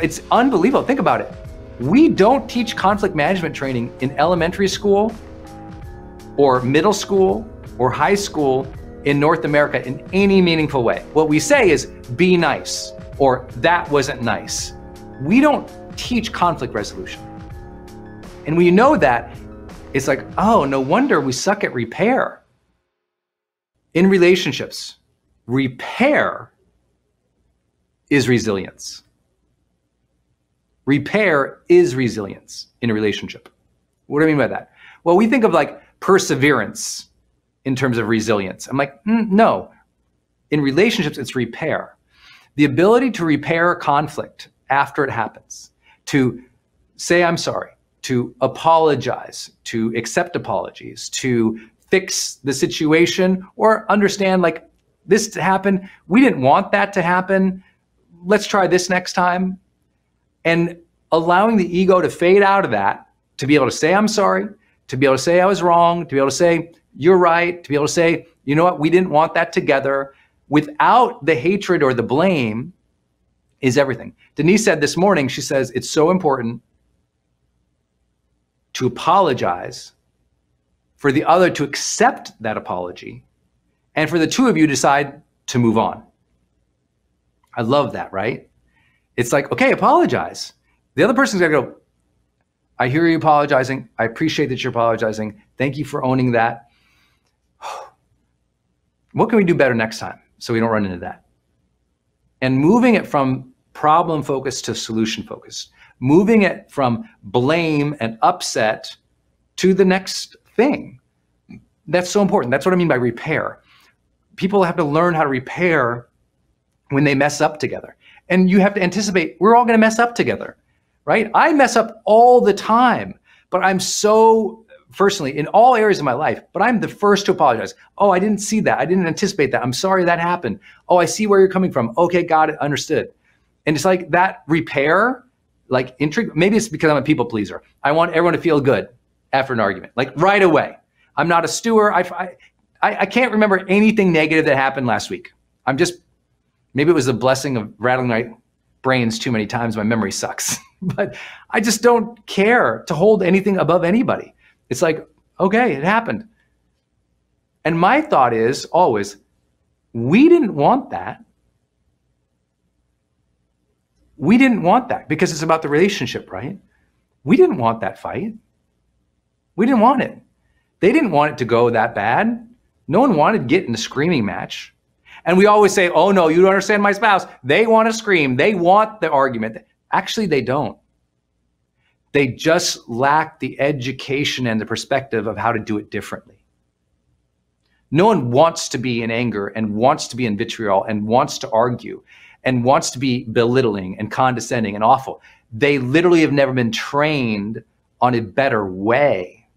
It's unbelievable. Think about it. We don't teach conflict management training in elementary school or middle school or high school in North America in any meaningful way. What we say is be nice or that wasn't nice. We don't teach conflict resolution. And when you know that, it's like, oh, no wonder we suck at repair. In relationships, repair is resilience. Repair is resilience in a relationship. What do I mean by that? Well, we think of like perseverance in terms of resilience. I'm like, no. In relationships, it's repair. The ability to repair conflict after it happens, to say I'm sorry, to apologize, to accept apologies, to fix the situation or understand like this happened. We didn't want that to happen. Let's try this next time. And allowing the ego to fade out of that, to be able to say, I'm sorry, to be able to say I was wrong, to be able to say, you're right, to be able to say, you know what, we didn't want that together, without the hatred or the blame is everything. Denise said this morning, she says, it's so important to apologize, for the other to accept that apology, and for the two of you to decide to move on. I love that, right? It's like, okay, apologize. The other person's gonna go, I hear you apologizing. I appreciate that you're apologizing. Thank you for owning that. What can we do better next time so we don't run into that? And moving it from problem focused to solution focused, moving it from blame and upset to the next thing. That's so important. That's what I mean by repair. People have to learn how to repair when they mess up together. And you have to anticipate, we're all gonna mess up together, right? I mess up all the time, but I'm so, personally, in all areas of my life, but I'm the first to apologize. Oh, I didn't see that. I didn't anticipate that. I'm sorry that happened. Oh, I see where you're coming from. Okay, got it, understood. And it's like that repair, like intrigue, maybe it's because I'm a people pleaser. I want everyone to feel good after an argument, like right away. I'm not a stewer. I can't remember anything negative that happened last week. I'm just, maybe it was the blessing of rattling my brains too many times. My memory sucks. But I just don't care to hold anything above anybody. It's like, okay, it happened. And my thought is always, we didn't want that. We didn't want that because it's about the relationship, right? We didn't want that fight. We didn't want it. They didn't want it to go that bad. No one wanted to get in a screaming match. And we always say, oh no, you don't understand my spouse. They want to scream. They want the argument. Actually, they don't. They just lack the education and the perspective of how to do it differently. No one wants to be in anger and wants to be in vitriol and wants to argue and wants to be belittling and condescending and awful. They literally have never been trained on a better way.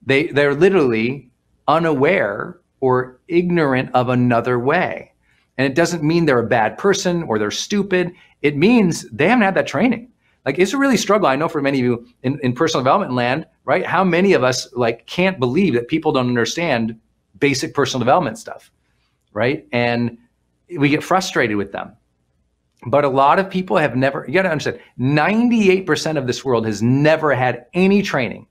They're literally unaware or ignorant of another way. And it doesn't mean they're a bad person or they're stupid. It means they haven't had that training. Like, it's a really struggle. I know for many of you in personal development land, right? How many of us like can't believe that people don't understand basic personal development stuff, right? And we get frustrated with them. But a lot of people have never, you gotta understand, 98% of this world has never had any training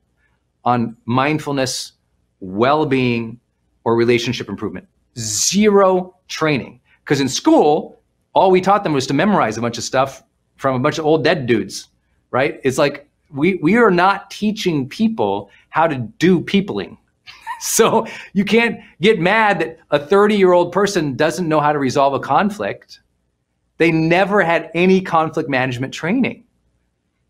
on mindfulness, well-being, or relationship improvement. Zero training. Because in school, all we taught them was to memorize a bunch of stuff from a bunch of old dead dudes, right? It's like, we are not teaching people how to do peopling. So you can't get mad that a 30-year-old person doesn't know how to resolve a conflict. They never had any conflict management training.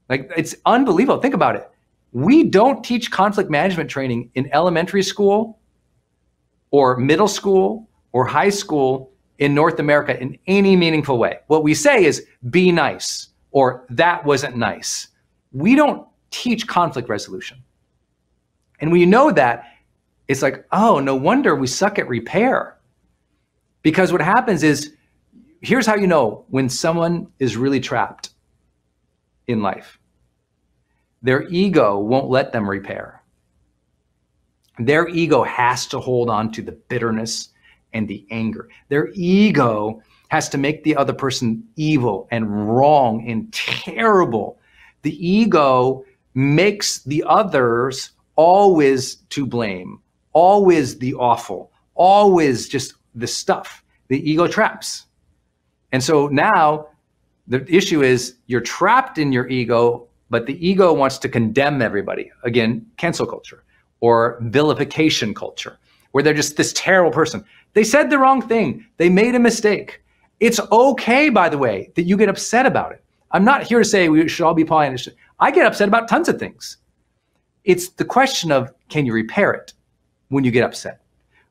Like, it's unbelievable. Think about it. We don't teach conflict management training in elementary school or middle school or high school in North America in any meaningful way. What we say is be nice or that wasn't nice. We don't teach conflict resolution. And when you know that, it's like, oh, no wonder we suck at repair. Because what happens is, here's how you know when someone is really trapped in life. Their ego won't let them repair. Their ego has to hold on to the bitterness and the anger. Their ego has to make the other person evil and wrong and terrible. The ego makes the others always to blame, always the awful, always just the stuff. The ego traps. And so now the issue is you're trapped in your ego, but the ego wants to condemn everybody. Again, cancel culture or vilification culture, where they're just this terrible person. They said the wrong thing. They made a mistake. It's okay, by the way, that you get upset about it. I'm not here to say we should all be Pollyannish. I get upset about tons of things. It's the question of, can you repair it when you get upset,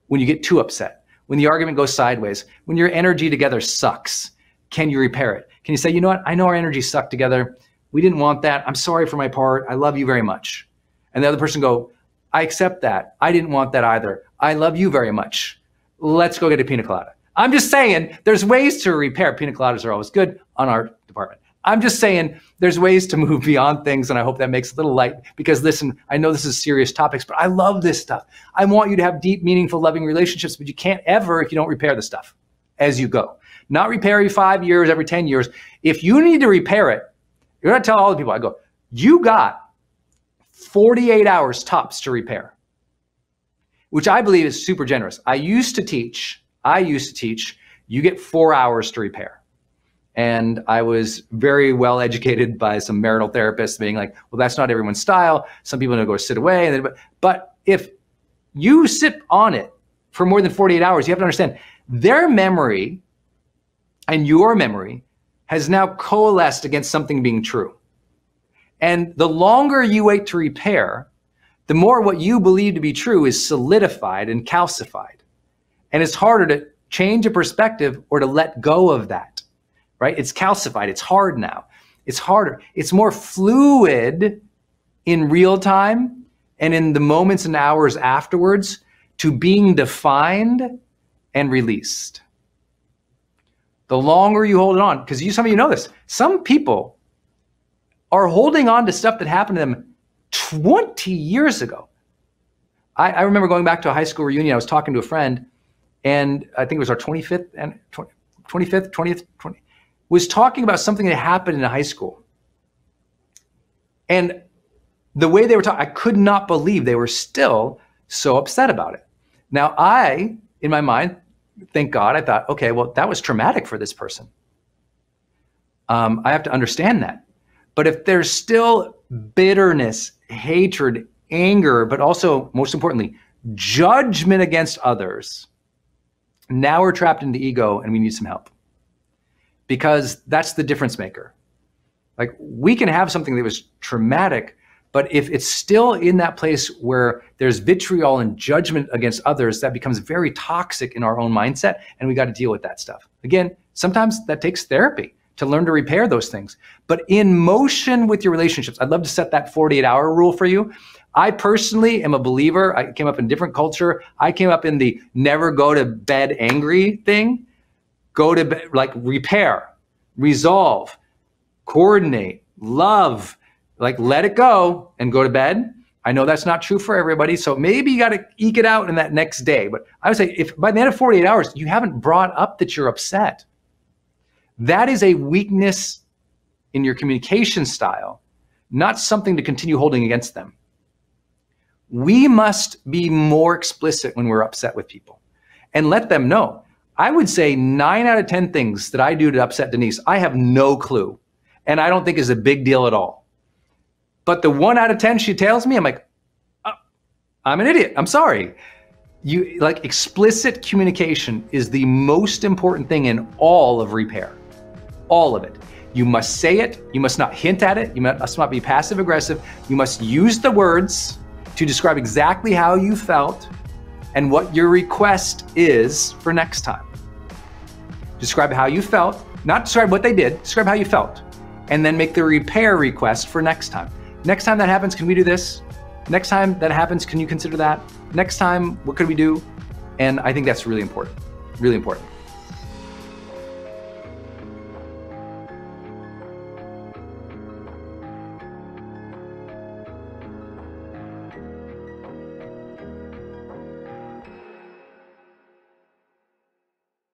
when you get too upset, when the argument goes sideways, when your energy together sucks? Can you repair it? Can you say, you know what? I know our energy sucked together. We didn't want that. I'm sorry for my part. I love you very much. And the other person go, I accept that. I didn't want that either. I love you very much. Let's go get a pina colada. I'm just saying there's ways to repair. Pina coladas are always good on our department. I'm just saying there's ways to move beyond things, and I hope that makes a little light, because listen, I know this is serious topics, but I love this stuff. I want you to have deep, meaningful, loving relationships, but you can't ever if you don't repair the stuff as you go. Not repair every 5 years, every 10 years. If you need to repair it, you're going to tell all the people, I go, you got 48 hours tops to repair, which I believe is super generous. I used to teach, you get 4 hours to repair. And I was very well educated by some marital therapists being like, well, that's not everyone's style. Some people don't go sit away. But if you sit on it for more than 48 hours, you have to understand their memory and your memory has now coalesced against something being true. And the longer you wait to repair, the more what you believe to be true is solidified and calcified. And it's harder to change a perspective or to let go of that, right? It's calcified. It's hard now. It's harder. It's more fluid in real time and in the moments and hours afterwards to being defined and released. The longer you hold it on, because some of you know this, some people are holding on to stuff that happened to them 20 years ago. I remember going back to a high school reunion. I was talking to a friend, and I think it was our 20th, was talking about something that happened in high school. And the way they were talking, I could not believe they were still so upset about it. Now in my mind, thank God, I thought, okay, well, that was traumatic for this person. I have to understand that. But if there's still bitterness, hatred, anger, but also, most importantly, judgment against others, now we're trapped in the ego and we need some help. Because that's the difference maker. Like, we can have something that was traumatic, but if it's still in that place where there's vitriol and judgment against others, that becomes very toxic in our own mindset, and we got to deal with that stuff. Again, sometimes that takes therapy to learn to repair those things. But in motion with your relationships, I'd love to set that 48-hour rule for you. I personally am a believer. I came up in a different culture. I came up in the never go to bed angry thing. Go to bed, like, repair, resolve, coordinate, love, like, let it go and go to bed. I know that's not true for everybody, so maybe you got to eke it out in that next day. But I would say if by the end of 48 hours, you haven't brought up that you're upset, that is a weakness in your communication style, not something to continue holding against them. We must be more explicit when we're upset with people and let them know. I would say 9 out of 10 things that I do to upset Denise, I have no clue, and I don't think is a big deal at all. But the 1 out of 10 she tells me, I'm like, oh, I'm an idiot. I'm sorry. Explicit communication is the most important thing in all of repair. All of it. You must say it. You must not hint at it. You must not be passive aggressive. You must use the words to describe exactly how you felt and what your request is for next time. Describe how you felt, not describe what they did, describe how you felt, and then make the repair request for next time. Next time that happens, can we do this? Next time that happens, can you consider that? Next time, what could we do? And I think that's really important, really important.